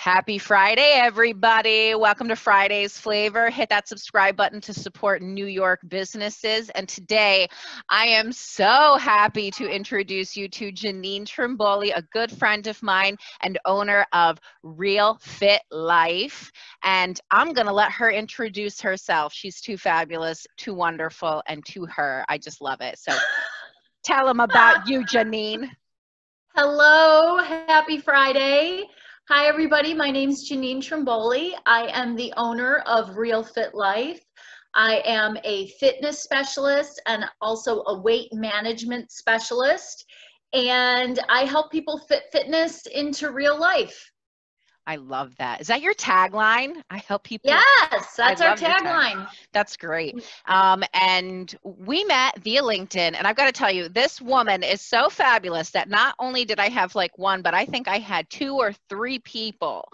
Happy Friday, everybody. Welcome to Friday's Flavor. Hit that subscribe button to support New York businesses. And today, I am so happy to introduce you to Jeannine Trimboli, a good friend of mine and owner of Real Fit Life. And I'm going to let her introduce herself. She's too fabulous, too wonderful, and to her, I just love it. So tell them about you, Jeannine. Hello, happy Friday. Hi, everybody. My name is Jeannine Trimboli. I am the owner of Real Fit Life. I am a fitness specialist and also a weight management specialist. And I help people fit fitness into real life. I love that. Is that your tagline? I help people. Yes, that's our tagline. That's great. And we met via LinkedIn, and I've got to tell you, this woman is so fabulous that not only did I have like one, but I think I had 2 or 3 people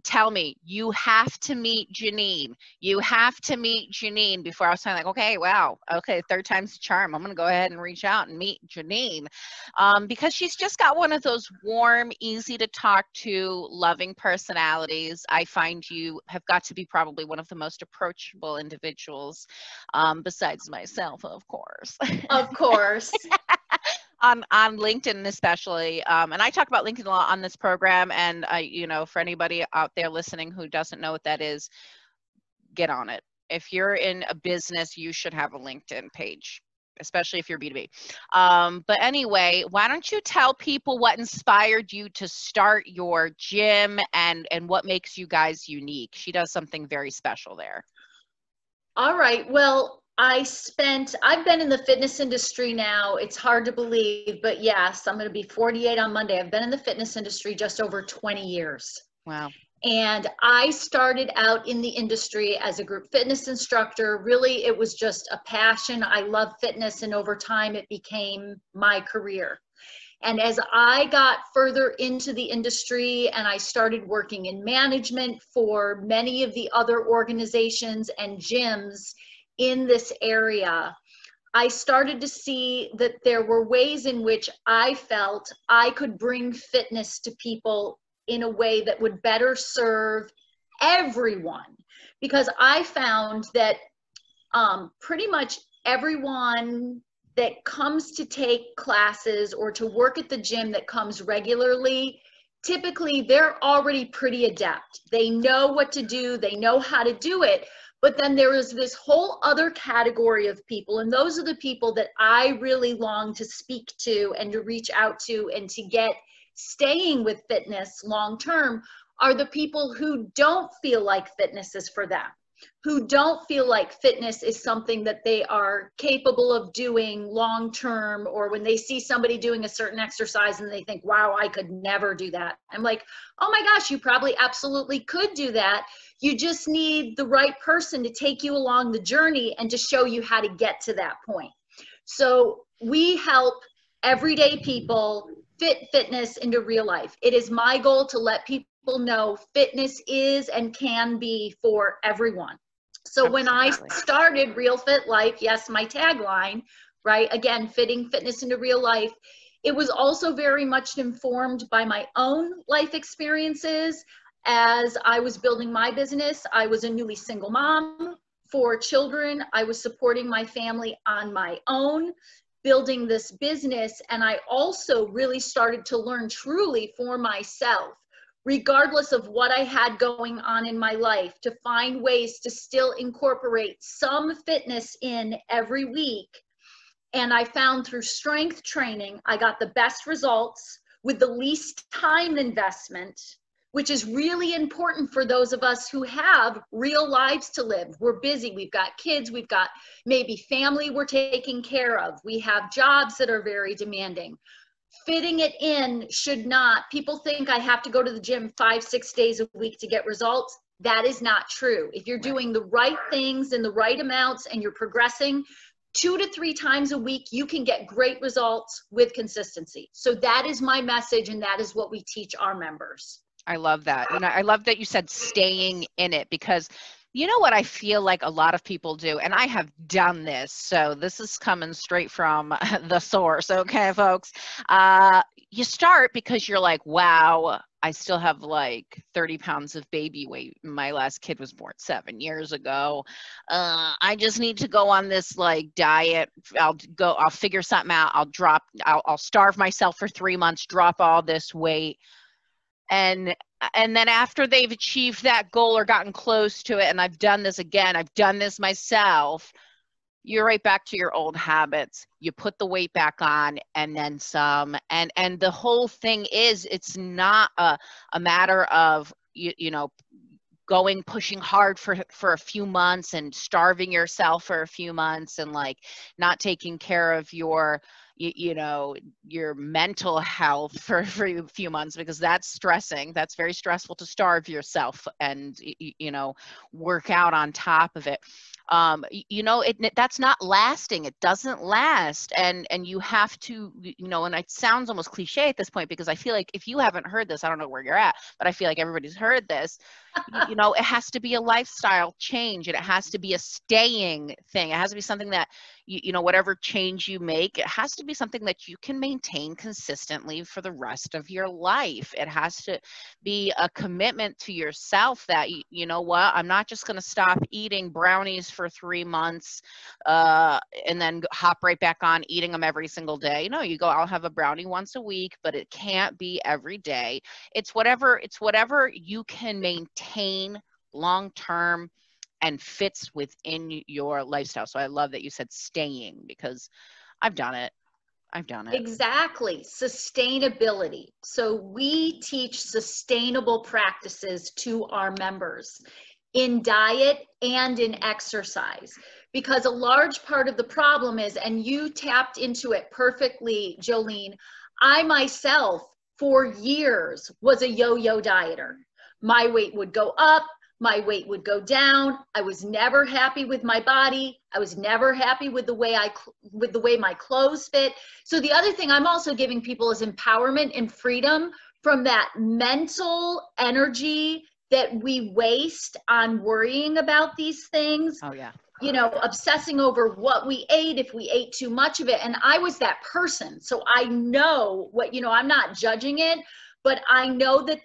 tell me, you have to meet Jeannine. You have to meet Jeannine before I was saying like, okay, wow. Okay, third time's the charm. I'm going to go ahead and reach out and meet Jeannine because she's just got one of those warm, easy to talk to, loving personalities. I find you have got to be probably one of the most approachable individuals besides myself, of course. Of course. On LinkedIn especially, and I talk about LinkedIn a lot on this program, and for anybody out there listening who doesn't know what that is, get on it. If you're in a business, you should have a LinkedIn page, especially if you're B2B. But anyway, why don't you tell people what inspired you to start your gym and what makes you guys unique? She does something very special there. All right. Well, I've been in the fitness industry now. It's hard to believe, but yes, I'm going to be 48 on Monday. I've been in the fitness industry just over 20 years. Wow. And I started out in the industry as a group fitness instructor. Really, it was just a passion. I love fitness, and over time, it became my career. And as I got further into the industry and I started working in management for many of the other organizations and gyms in this area, I started to see that there were ways in which I felt I could bring fitness to people in a way that would better serve everyone. Because I found that pretty much everyone that comes to take classes or to work at the gym that comes regularly, typically they're already pretty adept. They know what to do, they know how to do it. But then there is this whole other category of people, and those are the people that I really long to speak to and to reach out to and to get staying with fitness long term, are the people who don't feel like fitness is for them, who don't feel like fitness is something that they are capable of doing long term, or when they see somebody doing a certain exercise and they think, wow, I could never do that. I'm like, oh my gosh, you probably absolutely could do that. You just need the right person to take you along the journey and to show you how to get to that point. So we help everyday people fit fitness into real life. It is my goal to let people know fitness is and can be for everyone. So Absolutely. When I started Real Fit Life, yes, my tagline, right? Again, fitting fitness into real life. It was also very much informed by my own life experiences. As I was building my business, I was a newly single mom, 4 children. I was supporting my family on my own, building this business. And I also really started to learn truly for myself, regardless of what I had going on in my life, to find ways to still incorporate some fitness in every week. And I found through strength training, I got the best results with the least time investment, which is really important for those of us who have real lives to live. We're busy, we've got kids, we've got maybe family we're taking care of, we have jobs that are very demanding. Fitting it in should not, people think I have to go to the gym 5-6 days a week to get results. That is not true. If you're doing the right things in the right amounts and you're progressing 2 to 3 times a week, you can get great results with consistency. So that is my message, and that is what we teach our members. I love that. And I love that you said staying in it, because you know what I feel like a lot of people do, and I have done this, so this is coming straight from the source, okay, folks? You start because you're like, wow, I still have like 30 pounds of baby weight. My last kid was born 7 years ago. I just need to go on this like diet. I'll figure something out. I'll starve myself for 3 months, drop all this weight. And then after they've achieved that goal or gotten close to it, and I've done this again, I've done this myself, you're right back to your old habits. You put the weight back on and then some. And the whole thing is, it's not a matter of, pushing hard for a few months and starving yourself for a few months and like not taking care of your your mental health for a few months, because that's stressing. That's very stressful to starve yourself and work out on top of it. That's not lasting. It doesn't last. And you have to, and it sounds almost cliche at this point, because I feel like if you haven't heard this, I don't know where you're at, but I feel like everybody's heard this. It has to be a lifestyle change, and it has to be a staying thing. It has to be something that, whatever change you make, it has to be something that you can maintain consistently for the rest of your life. It has to be a commitment to yourself that, you know what, I'm not just going to stop eating brownies for 3 months and then hop right back on eating them every single day. No, you go, I'll have a brownie once a week, but it can't be every day. It's whatever you can maintain long term and fits within your lifestyle. So I love that you said staying, because I've done it. Exactly. Sustainability. So we teach sustainable practices to our members in diet and in exercise, because a large part of the problem is, and you tapped into it perfectly, Jolene, I myself for years was a yo-yo dieter. My weight would go up, my weight would go down. I was never happy with my body. I was never happy with the way my clothes fit. So the other thing I'm also giving people is empowerment and freedom from that mental energy that we waste on worrying about these things. Oh yeah. Obsessing over what we ate, if we ate too much of it. And I was that person. So I know what, I'm not judging it, but I know that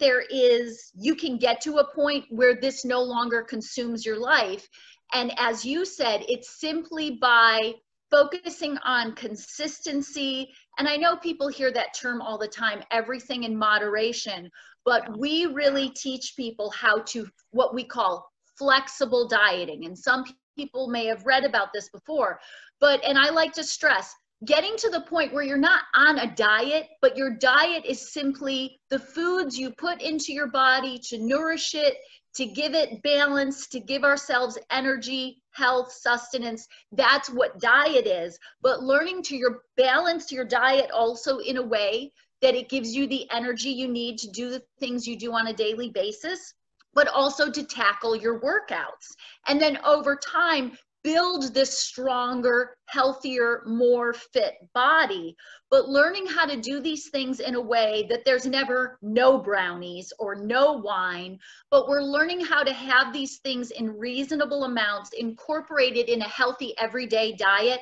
you can get to a point where this no longer consumes your life. And as you said, it's simply by focusing on consistency. And I know people hear that term all the time, everything in moderation, but we really teach people how to, what we call flexible dieting. And some people may have read about this before, and I like to stress, getting to the point where you're not on a diet, but your diet is simply the foods you put into your body to nourish it, to give it balance, to give ourselves energy, health, sustenance. That's what diet is. But learning to balance your diet also in a way that it gives you the energy you need to do the things you do on a daily basis, but also to tackle your workouts. And then over time, build this stronger, healthier, more fit body. But learning how to do these things in a way that there's never no brownies or no wine, but we're learning how to have these things in reasonable amounts incorporated in a healthy everyday diet,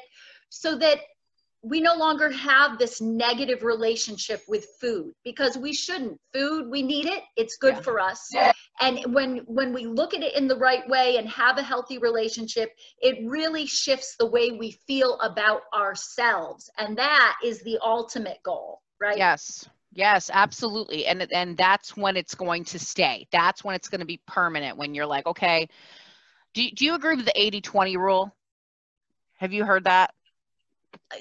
so that we no longer have this negative relationship with food, because we shouldn't. Food, we need it. It's good for us. And when we look at it in the right way and have a healthy relationship, it really shifts the way we feel about ourselves. And that is the ultimate goal, right? Yes, absolutely. And that's when it's going to stay. That's when it's going to be permanent, when you're like, okay, do you agree with the 80-20 rule? Have you heard that?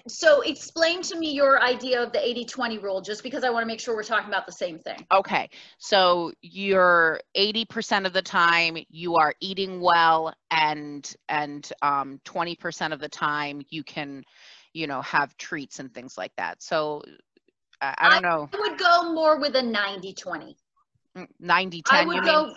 So explain to me your idea of the 80-20 rule, just because I want to make sure we're talking about the same thing. Okay. So you're 80% of the time you are eating well, and 20% of the time you can, have treats and things like that. So I don't know. I would go more with a 90-20. 90-10, you mean?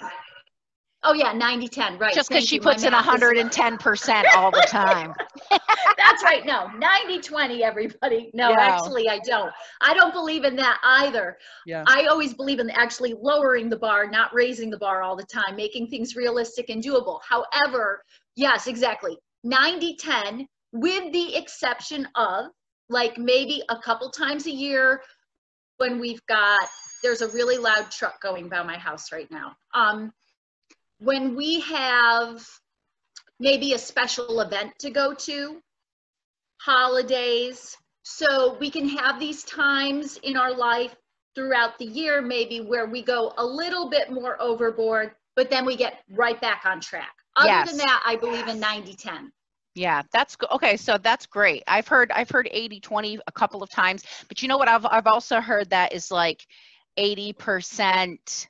Oh yeah, 90-10, right. Just because she puts in 110% all the time. That's right. No, 90-20, everybody. No, actually, I don't. I don't believe in that either. Yeah. I always believe in actually lowering the bar, not raising the bar all the time, making things realistic and doable. However, yes, exactly. 90-10, with the exception of like maybe a couple times a year when we've got there's a really loud truck going by my house right now. When we have maybe a special event to go to, holidays, so we can have these times in our life throughout the year, maybe where we go a little bit more overboard, but then we get right back on track. Other than that, I believe in 90-10. Yeah, that's good. Okay, so that's great. I've heard 80-20 a couple of times, but you know what? I've also heard that is like 80%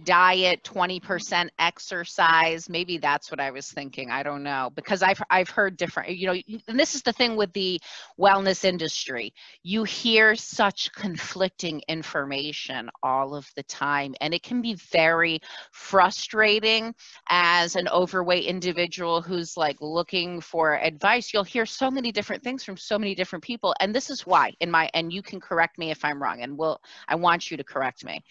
diet, 20% exercise. Maybe that's what I was thinking. I don't know, because I've heard different, you know, and this is the thing with the wellness industry. You hear such conflicting information all of the time, and it can be very frustrating as an overweight individual who's like looking for advice. You'll hear so many different things from so many different people, and this is why, and you can correct me if I'm wrong, and I want you to correct me.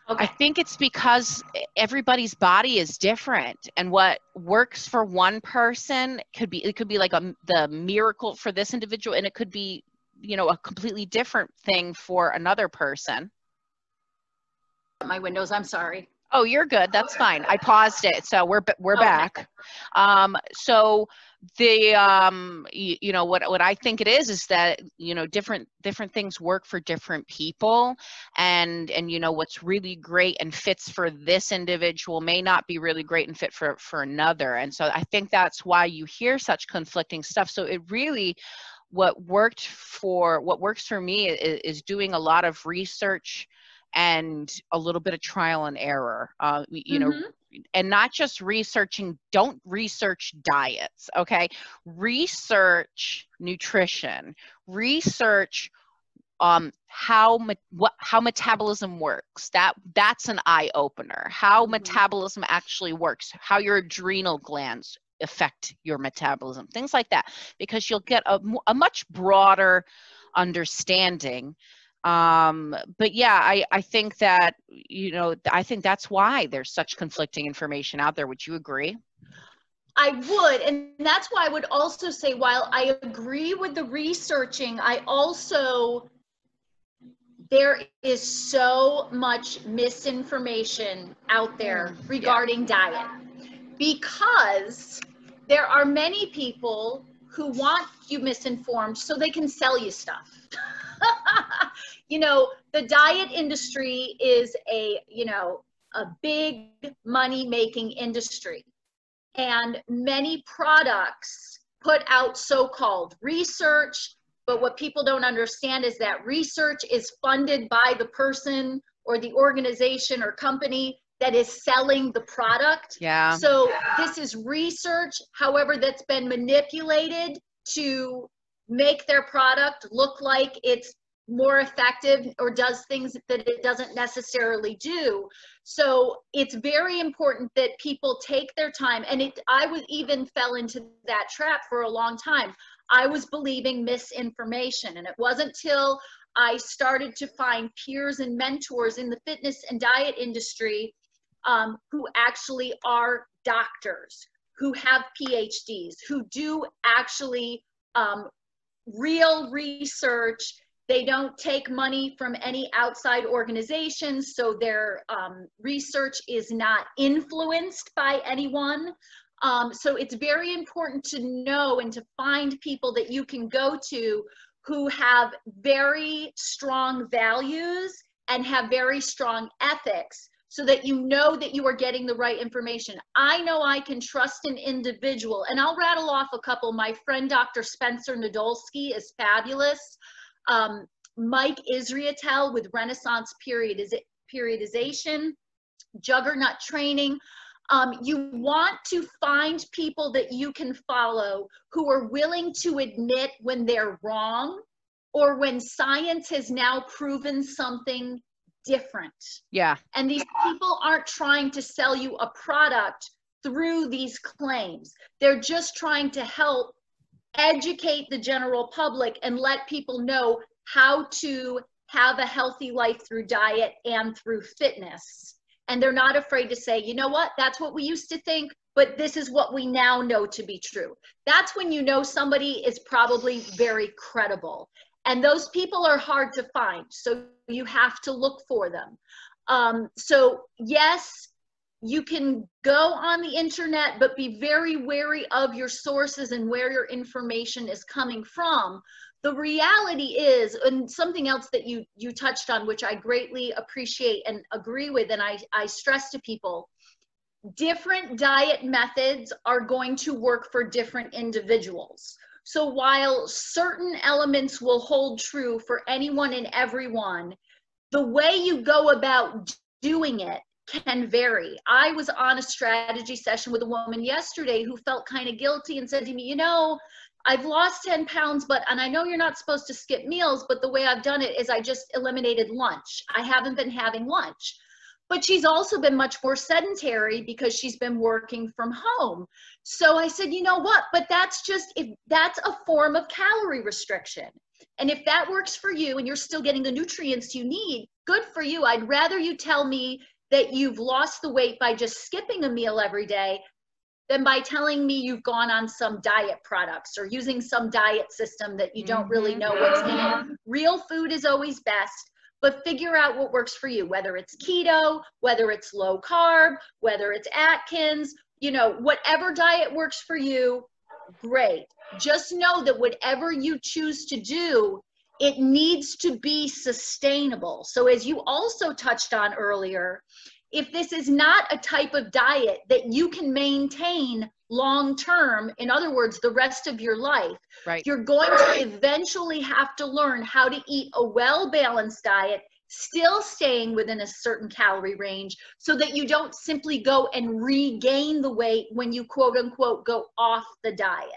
Okay. I think it's because everybody's body is different, and what works for one person could be like the miracle for this individual, and it could be, you know, a completely different thing for another person. My windows, I'm sorry. Oh, you're good. That's fine. I paused it, so we're Okay. back. So the you know what I think it is that, you know, different things work for different people, and you know, what's really great and fits for this individual may not be really great and fit for another. And so I think that's why you hear such conflicting stuff. So it really, what works for me is doing a lot of research and a little bit of trial and error, you know, and not just researching. Don't research diets, okay? Research nutrition, research how metabolism works. That's an eye opener. How metabolism actually works, how your adrenal glands affect your metabolism, things like that, because you'll get a much broader understanding. But yeah, I think that, you know, I think that's why there's such conflicting information out there. Would you agree? I would, and that's why I would also say, while I agree with the researching, I also, there is so much misinformation out there regarding diet, because there are many people who want you misinformed so they can sell you stuff. You know, the diet industry is a big money making industry, and many products put out so-called research, but what people don't understand is that research is funded by the person or the organization or company that is selling the product. Yeah. So this is research, however, that's been manipulated to make their product look like it's more effective or does things that it doesn't necessarily do. So it's very important that people take their time. And I was even fell into that trap for a long time. I was believing misinformation, and it wasn't till I started to find peers and mentors in the fitness and diet industry who actually are doctors, who have PhDs, who do actually real research. They don't take money from any outside organizations, so their research is not influenced by anyone. So it's very important to know and to find people that you can go to who have very strong values and have very strong ethics, so that you know that you are getting the right information. I know I can trust an individual, and I'll rattle off a couple. My friend, Dr. Spencer Nadolski, is fabulous. Mike Israetel with Renaissance Periodization, Juggernaut Training. You want to find people that you can follow who are willing to admit when they're wrong, or when science has now proven something different. Yeah. And these people aren't trying to sell you a product through these claims. They're just trying to help educate the general public and let people know how to have a healthy life through diet and through fitness. And they're not afraid to say, you know what, that's what we used to think, but this is what we now know to be true. That's when you know somebody is probably very credible. And those people are hard to find. So you have to look for them. So yes, you can go on the internet, but be very wary of your sources and where your information is coming from. The reality is, and something else that you touched on, which I greatly appreciate and agree with, and I stress to people, different diet methods are going to work for different individuals. So while certain elements will hold true for anyone and everyone, the way you go about doing it can vary. I was on a strategy session with a woman yesterday who felt kind of guilty and said to me, you know, I've lost 10 pounds, and I know you're not supposed to skip meals, but the way I've done it is I just eliminated lunch. I haven't been having lunch. But she's also been much more sedentary because she's been working from home. So I said, you know what, but if that's a form of calorie restriction. And if that works for you and you're still getting the nutrients you need, good for you. I'd rather you tell me that you've lost the weight by just skipping a meal every day than by telling me you've gone on some diet products or using some diet system that you don't really know what's in it. Real food is always best, but figure out what works for you, whether it's keto, whether it's low carb, whether it's Atkins, you know, whatever diet works for you, great. Just know that whatever you choose to do, it needs to be sustainable. So as you also touched on earlier, if this is not a type of diet that you can maintain long term, in other words, the rest of your life, Right. You're going to eventually have to learn how to eat a well-balanced diet, still staying within a certain calorie range, so that you don't simply go and regain the weight when you quote unquote go off the diet.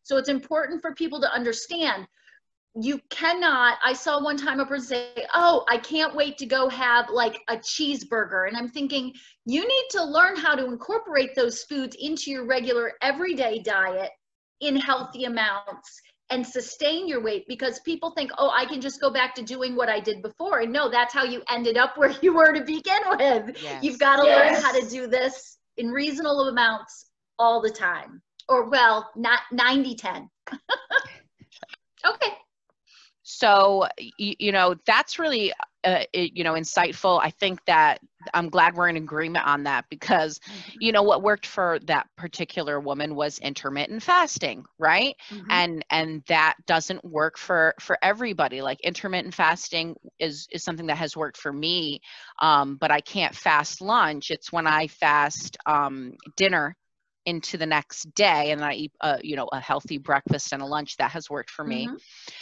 So it's important for people to understand, you cannot, I saw one time a person say, oh, I can't wait to go have like a cheeseburger. And I'm thinking, you need to learn how to incorporate those foods into your regular everyday diet in healthy amounts and sustain your weight, because people think, oh, I can just go back to doing what I did before. And no, that's how you ended up where you were to begin with. Yes. You've got to learn how to do this in reasonable amounts all the time. Or well, not 90-10. Okay. So, you know, that's really, insightful. I think that I'm glad we're in agreement on that, because, you know, what worked for that particular woman was intermittent fasting, right? Mm-hmm. And that doesn't work for everybody. Like intermittent fasting is something that has worked for me, but I can't fast lunch. It's when I fast dinner into the next day, and I eat a healthy breakfast and a lunch. That has worked for me.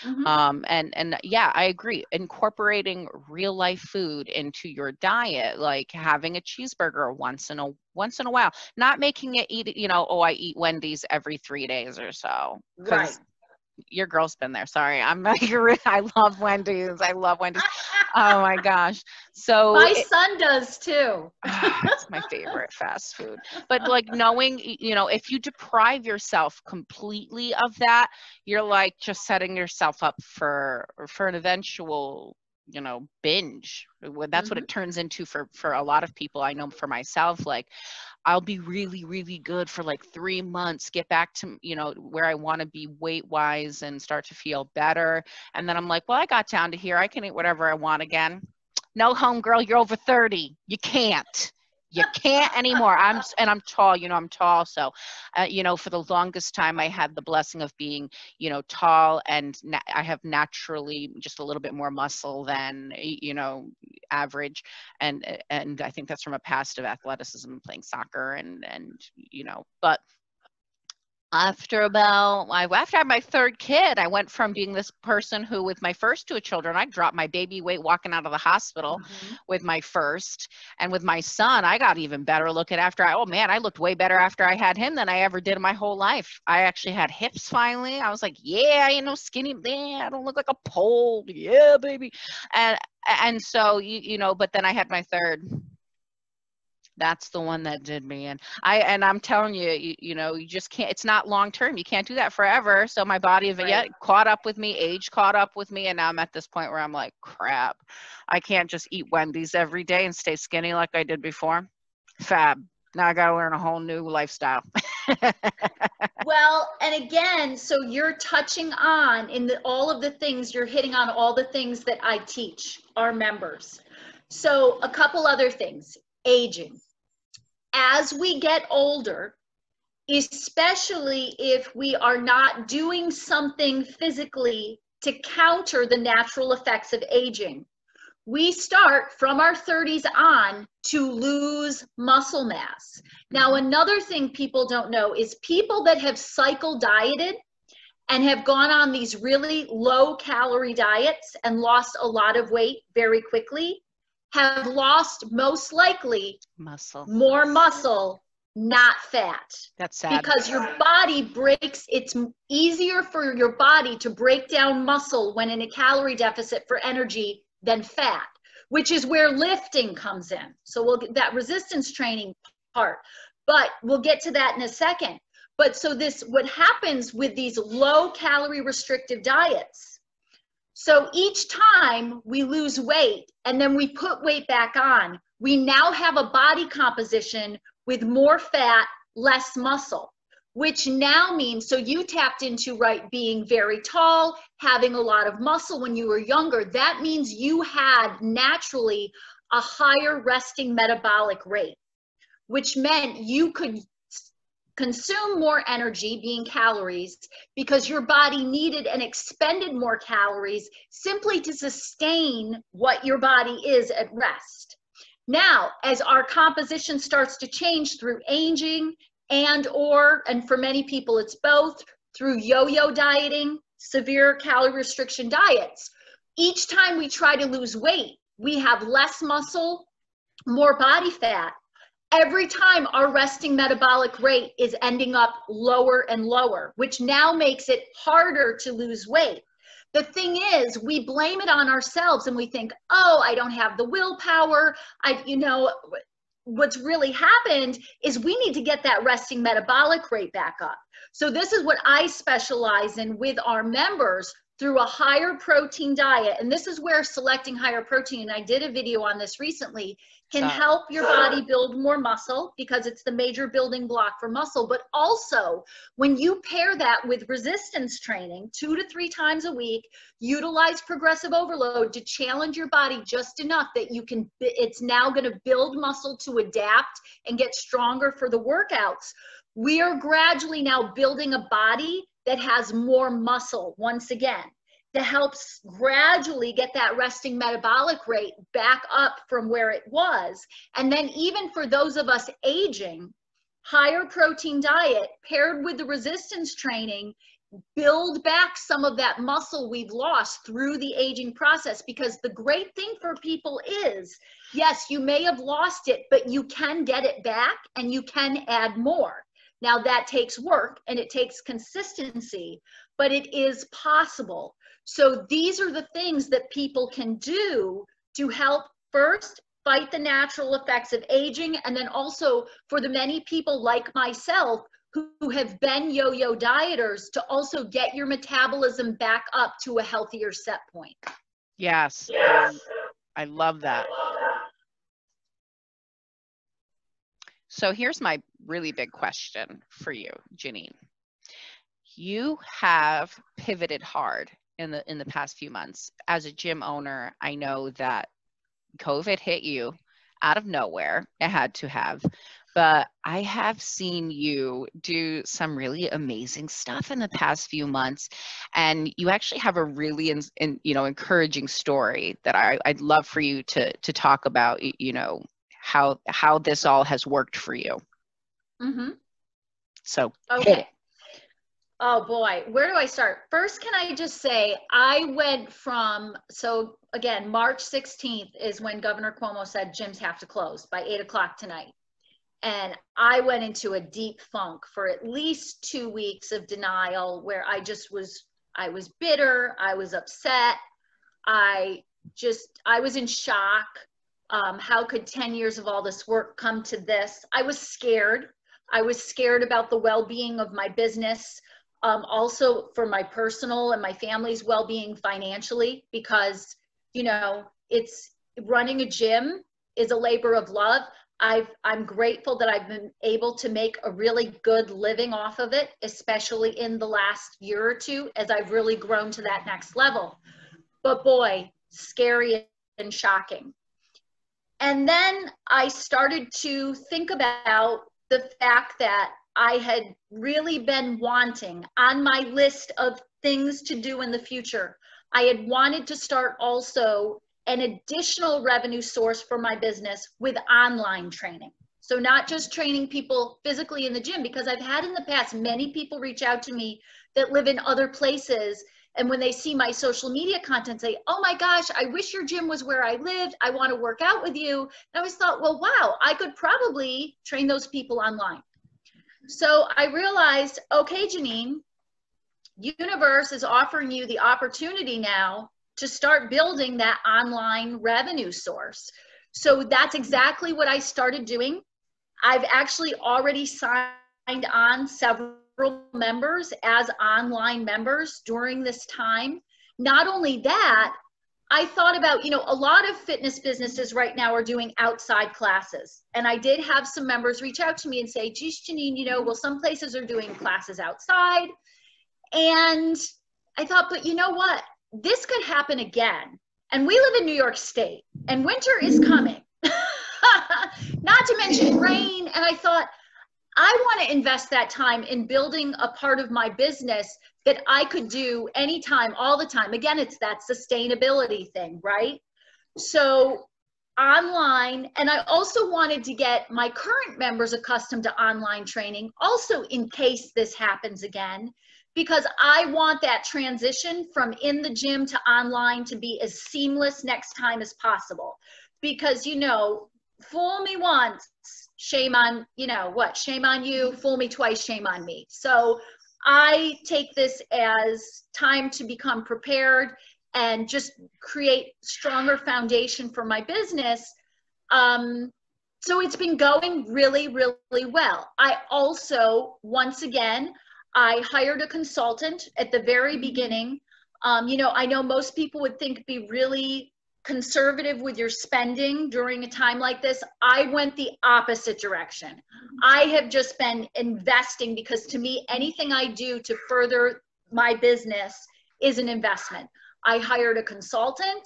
And yeah, I agree, incorporating real life food into your diet, like having a cheeseburger once in a while, not making it eat, I eat Wendy's every 3 days or so, because Right. Your girl's been there. Sorry. I'm like, I love Wendy's. I love Wendy's. Oh my gosh. So my son does too. it's my favorite fast food. But like knowing, if you deprive yourself completely of that, you're like just setting yourself up for an eventual, binge. That's what it turns into for a lot of people. I know for myself, like I'll be really, really good for like 3 months, get back to, where I want to be weight wise and start to feel better. And then I'm like, well, I got down to here. I can eat whatever I want again. No, homegirl, you're over 30. You can't. You can't anymore. I'm tall, I'm tall. So, for the longest time, I had the blessing of being, tall, and I have naturally just a little bit more muscle than, average. And I think that's from a past of athleticism, playing soccer and but after I had my third kid, I went from being this person who, with my first two children, I dropped my baby weight walking out of the hospital with my first. And with my son, I got even better looking I looked way better after I had him than I ever did in my whole life. I actually had hips finally. I was like, yeah, skinny. Yeah, I don't look like a pole. Yeah, baby. And so, but then I had my third. That's the one that did me. And I'm telling you, you just can't, it's not long-term. You can't do that forever. So my body caught up with me, age caught up with me. And now I'm at this point where I'm like, crap, I can't just eat Wendy's every day and stay skinny like I did before. Fab. Now I got to learn a whole new lifestyle. Well, and again, so you're touching on all of the things, you're hitting on all the things that I teach our members. So a couple other things. Aging. As we get older, especially if we are not doing something physically to counter the natural effects of aging, we start from our 30s on to lose muscle mass. Now, another thing people don't know is people that have cycle dieted and have gone on these really low calorie diets and lost a lot of weight very quickly have lost most likely more muscle, not fat. That's sad. Because your body breaks, it's easier for your body to break down muscle when in a calorie deficit for energy than fat, which is where lifting comes in. So we'll get that resistance training part, but we'll get to that in a second. But so what happens with these low calorie restrictive diets, so each time we lose weight and then we put weight back on, we now have a body composition with more fat, less muscle, which now means, so you tapped into, right, being very tall, having a lot of muscle when you were younger. That means you had naturally a higher resting metabolic rate, which meant you could consume more energy, being calories, because your body needed and expended more calories simply to sustain what your body is at rest. Now, as our composition starts to change through aging and for many people it's both, through yo-yo dieting, severe calorie restriction diets, each time we try to lose weight, we have less muscle, more body fat. Every time our resting metabolic rate is ending up lower and lower, which now makes it harder to lose weight. The thing is, we blame it on ourselves and we think, oh, I don't have the willpower. What's really happened is we need to get that resting metabolic rate back up. So this is what I specialize in with our members through a higher protein diet. And this is where selecting higher protein, and I did a video on this recently, can help your body build more muscle because it's the major building block for muscle. But also, when you pair that with resistance training 2 to 3 times a week, utilize progressive overload to challenge your body just enough that it's now going to build muscle to adapt and get stronger for the workouts. We are gradually now building a body that has more muscle once again, to help gradually get that resting metabolic rate back up from where it was. And then even for those of us aging, higher protein diet paired with the resistance training, build back some of that muscle we've lost through the aging process. Because the great thing for people is, yes, you may have lost it, but you can get it back and you can add more. Now that takes work and it takes consistency, but it is possible. So these are the things that people can do to help first fight the natural effects of aging, and then also for the many people like myself who have been yo-yo dieters to also get your metabolism back up to a healthier set point. Yes. I love that. So here's my really big question for you, Jeannine. You have pivoted hard in the past few months. As a gym owner, I know that COVID hit you out of nowhere. It had to have. But I have seen you do some really amazing stuff in the past few months. And you actually have a really encouraging story that I'd love for you to talk about, how this all has worked for you. Mm-hmm. So, okay. Oh boy, where do I start? First, can I just say, I went so again, March 16th is when Governor Cuomo said gyms have to close by 8 o'clock tonight. And I went into a deep funk for at least 2 weeks of denial where I was bitter, I was upset, I was in shock. How could 10 years of all this work come to this? I was scared. I was scared about the well-being of my business, also for my personal and my family's well-being financially, because, it's running a gym is a labor of love. I'm grateful that I've been able to make a really good living off of it, especially in the last year or two as I've really grown to that next level. But boy, scary and shocking. And then I started to think about the fact that I had really been wanting on my list of things to do in the future. I had wanted to start also an additional revenue source for my business with online training. So not just training people physically in the gym, because I've had in the past many people reach out to me that live in other places, and when they see my social media content, say, oh my gosh, I wish your gym was where I lived. I want to work out with you. And I always thought, well, wow, I could probably train those people online. So I realized, okay, Jeannine, universe is offering you the opportunity now to start building that online revenue source. So that's exactly what I started doing. I've actually already signed on several members as online members during this time. Not only that, I thought about, you know, a lot of fitness businesses right now are doing outside classes. And I did have some members reach out to me and say, geez, Jeannine, you know, well, some places are doing classes outside. And I thought, but you know what? This could happen again. And we live in New York State and winter is coming, not to mention rain. And I thought, I want to invest that time in building a part of my business that I could do anytime, all the time. Again, it's that sustainability thing, right? So online, and I also wanted to get my current members accustomed to online training, also in case this happens again, because I want that transition from in the gym to online to be as seamless next time as possible. Because, you know, fool me once, shame on, you know what, shame on you, fool me twice, shame on me. So I take this as time to become prepared and just create stronger foundation for my business. So it's been going really, really well. I also, once again, I hired a consultant at the very beginning. You know, I know most people would think be really conservative with your spending during a time like this. I went the opposite direction. I have just been investing because to me, anything I do to further my business is an investment. I hired a consultant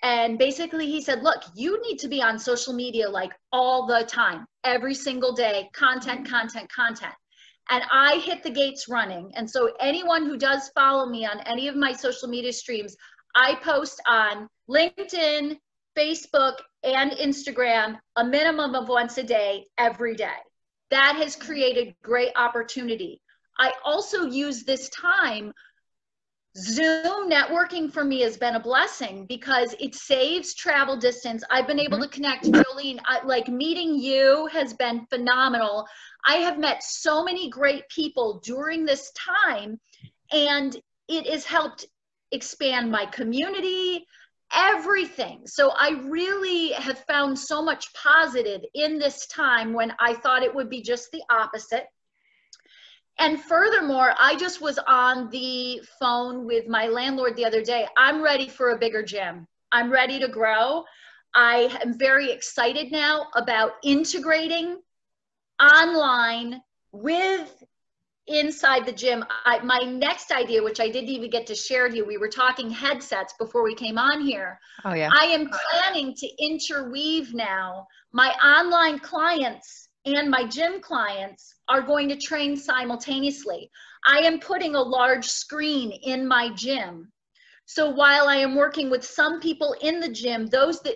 and basically he said, look, you need to be on social media like all the time, every single day, content, content, content. And I hit the gates running. And so anyone who does follow me on any of my social media streams, I post on LinkedIn, Facebook, and Instagram a minimum of once a day, every day. That has created great opportunity. I also use this time, Zoom networking for me has been a blessing because it saves travel distance. I've been able to connect, Jolene, like meeting you has been phenomenal. I have met so many great people during this time, and it has helped expand my community, everything. So I really have found so much positive in this time when I thought it would be just the opposite. And furthermore, I just was on the phone with my landlord the other day. I'm ready for a bigger gym. I'm ready to grow. I am very excited now about integrating online with inside the gym. My next idea, which I didn't even get to share with you, we were talking headsets before we came on here. Oh, yeah. I am planning to interweave now. My online clients and my gym clients are going to train simultaneously. I am putting a large screen in my gym. So while I am working with some people in the gym, those that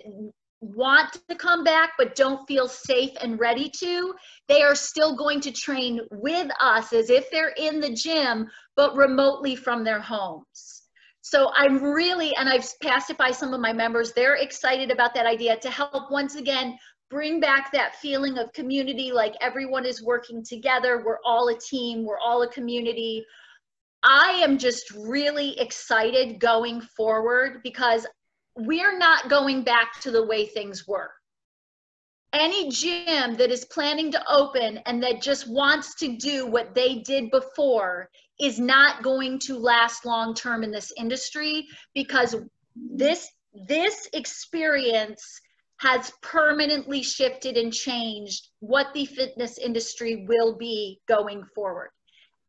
want to come back but don't feel safe and ready to, they are still going to train with us as if they're in the gym but remotely from their homes. So I'm really, and I've passed it by some of my members, they're excited about that idea to help once again bring back that feeling of community, like everyone is working together, we're all a team, we're all a community. I am just really excited going forward because we're not going back to the way things were. Any gym that is planning to open and that just wants to do what they did before is not going to last long term in this industry, because this experience has permanently shifted and changed what the fitness industry will be going forward.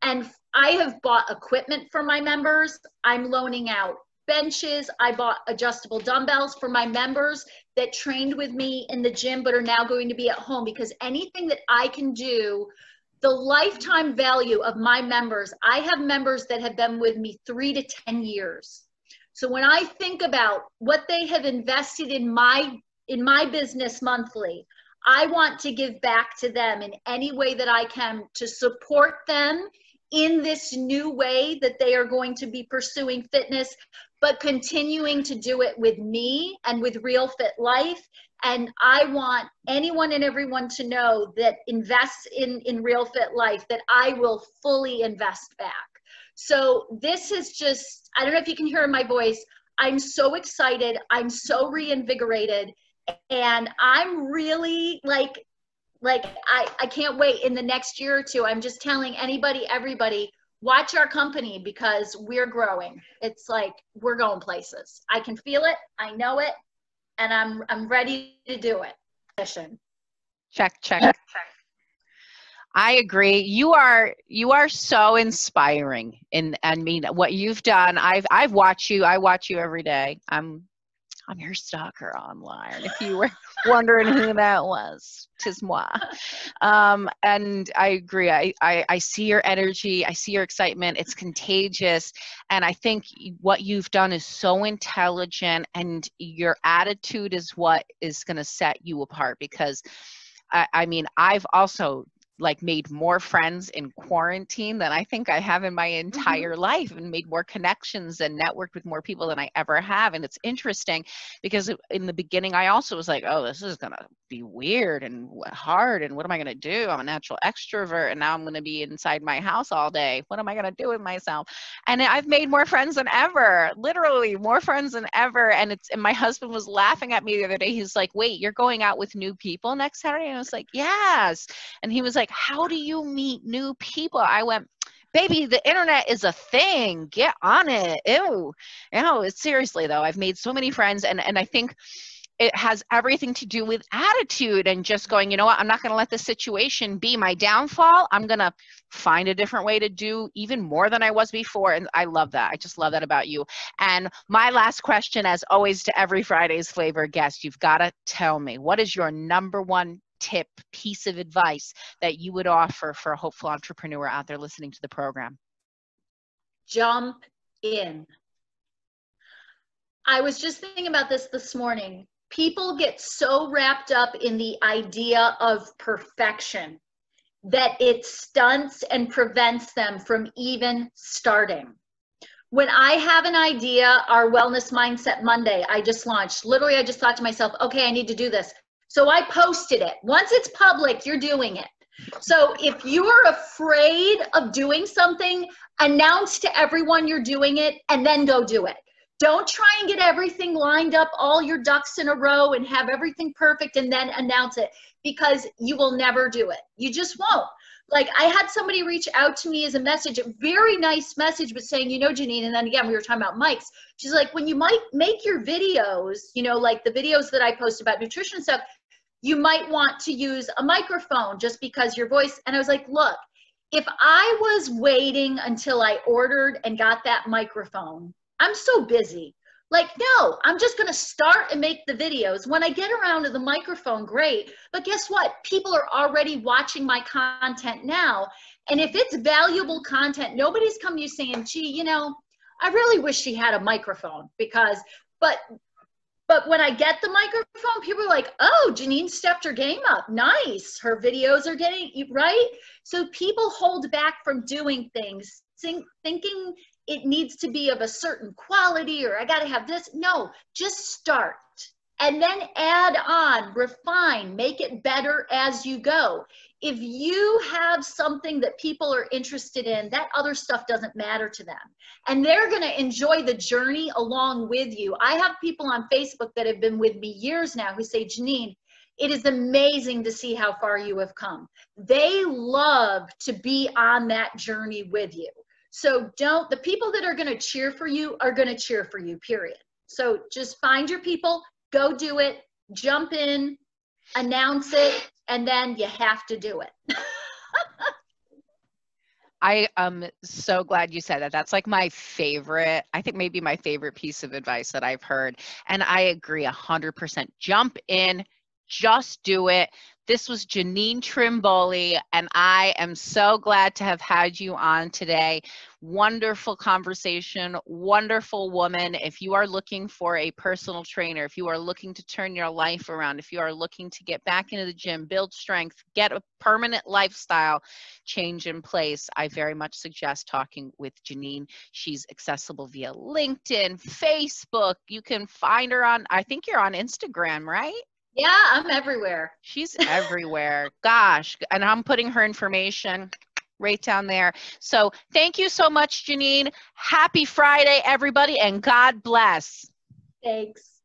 And I have bought equipment for my members. I'm loaning out benches. I bought adjustable dumbbells for my members that trained with me in the gym but are now going to be at home, because anything that I can do, the lifetime value of my members, I have members that have been with me 3 to 10 years. So when I think about what they have invested in my business monthly, I want to give back to them in any way that I can to support them in this new way that they are going to be pursuing fitness, but continuing to do it with me and with Real Fit Life. And I want anyone and everyone to know that invests in Real Fit Life, that I will fully invest back. So this is just, I don't know if you can hear my voice. I'm so excited. I'm so reinvigorated. And I'm really like I can't wait in the next year or two. I'm just telling anybody, everybody, watch our company, because we're growing. It's like we're going places. I can feel it. I know it. And I'm ready to do it. Check. I agree. You are so inspiring. I mean, what you've done. I've watched you. I watch you every day. I'm your stalker online. If you were wondering who that was, 'tis moi. And I agree. I see your energy. I see your excitement. It's contagious. And I think what you've done is so intelligent, and your attitude is what is going to set you apart, because I mean, I've also made more friends in quarantine than I think I have in my entire life, and made more connections and networked with more people than I ever have. And it's interesting because in the beginning, I also was like, oh, this is going to be weird and hard. And what am I going to do? I'm a natural extrovert, and now I'm going to be inside my house all day. What am I going to do with myself? And I've made more friends than ever, literally more friends than ever. And my husband was laughing at me the other day. He's like, wait, you're going out with new people next Saturday? And I was like, yes. And he was like, how do you meet new people? I went, baby, the internet is a thing. Get on it. Ew. Seriously though, I've made so many friends, and I think it has everything to do with attitude and just going, you know what, I'm not going to let this situation be my downfall. I'm going to find a different way to do even more than I was before. And I love that. I just love that about you. And my last question, as always, to every Friday's Flavor guest, you've got to tell me, what is your number one tip, piece of advice that you would offer for a hopeful entrepreneur out there listening to the program? Jump in. I was just thinking about this morning. People get so wrapped up in the idea of perfection that it stunts and prevents them from even starting. When I have an idea, our Wellness Mindset Monday, I just launched. Literally, I just thought to myself, okay, I need to do this. So I posted it. Once it's public, you're doing it. So if you're afraid of doing something, announce to everyone you're doing it and then go do it. Don't try and get everything lined up, all your ducks in a row, and have everything perfect and then announce it, because you will never do it. You just won't. Like, I had somebody reach out to me as a message, a very nice message, but saying, you know, Jeannine, and then again, we were talking about mics. She's like, when you might make your videos, you know, like the videos that I post about nutrition stuff, you might want to use a microphone just because your voice. And I was like, look, if I was waiting until I ordered and got that microphone, I'm so busy. Like, no, I'm just going to start and make the videos. When I get around to the microphone, great. But guess what? People are already watching my content now. And if it's valuable content, nobody's come to you saying, gee, you know, I really wish she had a microphone, because, but when I get the microphone, people are like, oh, Jeannine stepped her game up. Nice. Her videos are getting, right? So people hold back from doing things, thinking it needs to be of a certain quality, or I got to have this. No, just start and then add on, refine, make it better as you go. If you have something that people are interested in, that other stuff doesn't matter to them. And they're going to enjoy the journey along with you. I have people on Facebook that have been with me years now who say, Jeannine, it is amazing to see how far you have come. They love to be on that journey with you. So the people that are going to cheer for you are going to cheer for you, period. So just find your people, go do it, jump in, announce it, and then you have to do it. I am so glad you said that. That's like my favorite, I think maybe my favorite piece of advice that I've heard. And I agree 100%. Jump in, just do it. This was Jeannine Trimboli, and I am so glad to have had you on today. Wonderful conversation, wonderful woman. If you are looking for a personal trainer, if you are looking to turn your life around, if you are looking to get back into the gym, build strength, get a permanent lifestyle change in place, I very much suggest talking with Jeannine. She's accessible via LinkedIn, Facebook. You can find her on, I think you're on Instagram, right? Yeah, I'm everywhere. She's everywhere. Gosh. And I'm putting her information right down there. So thank you so much, Jeannine. Happy Friday, everybody, and God bless. Thanks.